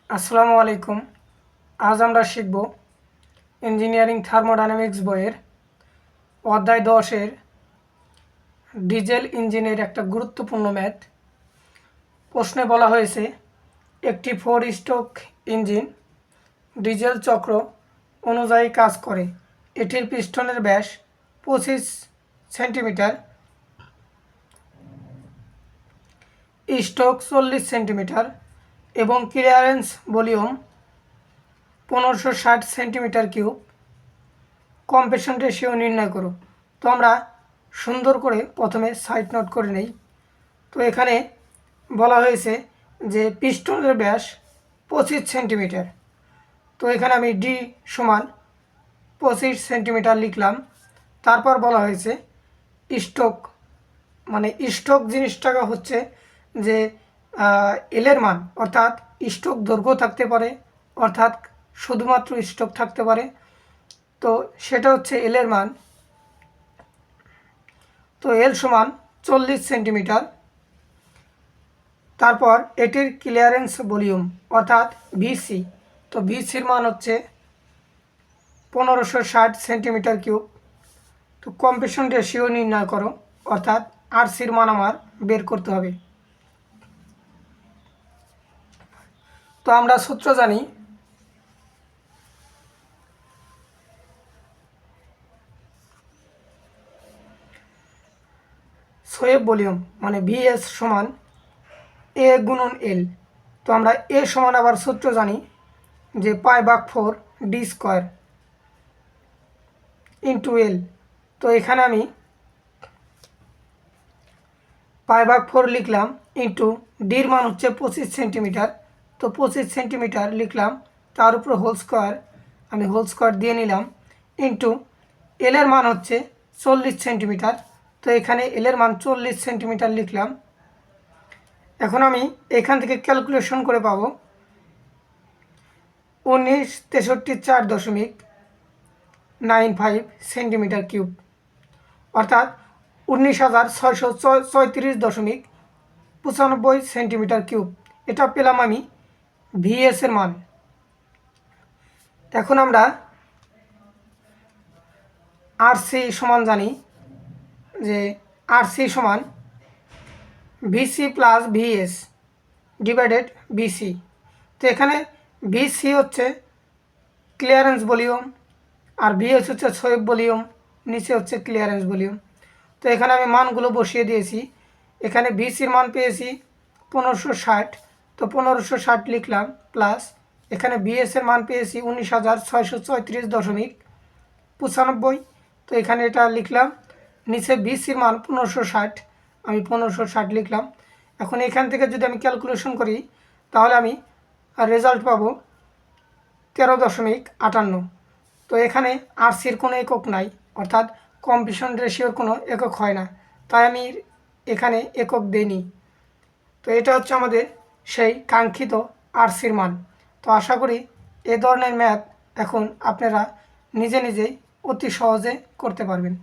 আসসালামু আলাইকুম। আজ আমরা শিখব ইঞ্জিনিয়ারিং থার্মোডাইনামিক্স বইয়ের অধ্যায় 10-এর ডিজেল ইঞ্জিনের একটা গুরুত্বপূর্ণ ম্যাথ। প্রশ্নে বলা হয়েছে একটি 4 স্ট্রোক ইঞ্জিন ডিজেল চক্র অনুযায়ী কাজ করে। এটির পিস্টনের ব্যাস 25 সেন্টিমিটার, স্ট্রোক 40 সেন্টিমিটার এবং clearance volume 1560 centimetre cube. Compression ratio নির্ণয় করো। তো আমরা সুন্দর করে প্রথমে সাইড নোট করে নেই। তো এখানে বলা হয়েছে যে পিস্টনের ব্যাস 25 সেন্টিমিটার। তো এখানে আমি ডি সমান 25 সেন্টিমিটার লিখলাম। তারপর বলা হয়েছে স্ট্রোক, মানে স্ট্রোক জিনিসটা হচ্ছে যে এলের মান, অর্থাৎ স্ট্রোক দৈর্ঘ্য থাকতে পারে, অর্থাৎ শুধুমাত্র স্ট্রোক থাকতে পারে। তো সেটা হচ্ছে এলের মান। তো এল সমান 40 সেন্টিমিটার। তারপর এটির ক্লিয়ারেন্স ভলিউম অর্থাৎ ভিসি, তো ভিসির মান হচ্ছে 1560 সেন্টিমিটার কিউব। তো কম্প্রেশন রেশিও নির্ণয় করো, অর্থাৎ আরসির মান আমার বের করতে হবে। তো আমরা সূত্র জানি, সোয়েব ভলিউম মানে ভিএস সমান এ গুণন এল। তো আমরা এ সমান আবার সূত্র জানি যে π/4 ডি স্কোয়ার ইন্টু এল। তো এখানে আমি π/4 লিখলাম, ইন্টু ডির মান হচ্ছে 25 সেন্টিমিটার। তো 25 সেন্টিমিটার লিখলাম, তার উপর হোল স্কোয়ার, আমি হোল স্কোয়ার দিয়ে নিলাম, ইন্টু এলের মান হচ্ছে 40 সেন্টিমিটার। তো এখানে এলের মান 40 সেন্টিমিটার লিখলাম। এখন আমি এখান থেকে ক্যালকুলেশন করে পাবো 19,63,4.95 সেন্টিমিটার কিউব, অর্থাৎ 19,634.95 সেন্টিমিটার কিউব। এটা পেলাম আমি ভিএস এর মান। এখন আমরা আরসি সমান জানি যে আরসি সমান VC plus VS divided BC. তো এখানে ভিসি হচ্ছে ক্লিয়ারেন্স ভলিউম আর ভিএস হচ্ছে সোয়েব ভলিউম, নিচে হচ্ছে ক্লিয়ারেন্স ভলিউম। তো এখানে আমি মানগুলো বসিয়ে দিয়েছি। এখানে ভিসির মান পেয়েছি 1560, তো 1560 লিখলাম, প্লাস এখানে ভিএস এর মান পেয়েছি 19,634.95। তো এখানে এটা লিখলাম, নিচে ভিসির মান 1560, আমি 1560 লিখলাম। এখন এখান থেকে যদি আমি ক্যালকুলেশন করি তাহলে আমি রেজাল্ট পাবো 13.58। তো এখানে আরসির কোনো একক নাই, অর্থাৎ কম্প্রেশন রেশিওর কোনো একক হয় না, তাই আমি এখানে একক দেইনি। তো এটা হচ্ছে আমাদের সেই কাঙ্ক্ষিত আরসির মান। তো আশা করি এ ধরনের ম্যাথ এখন আপনারা নিজে নিজেই অতি সহজে করতে পারবেন।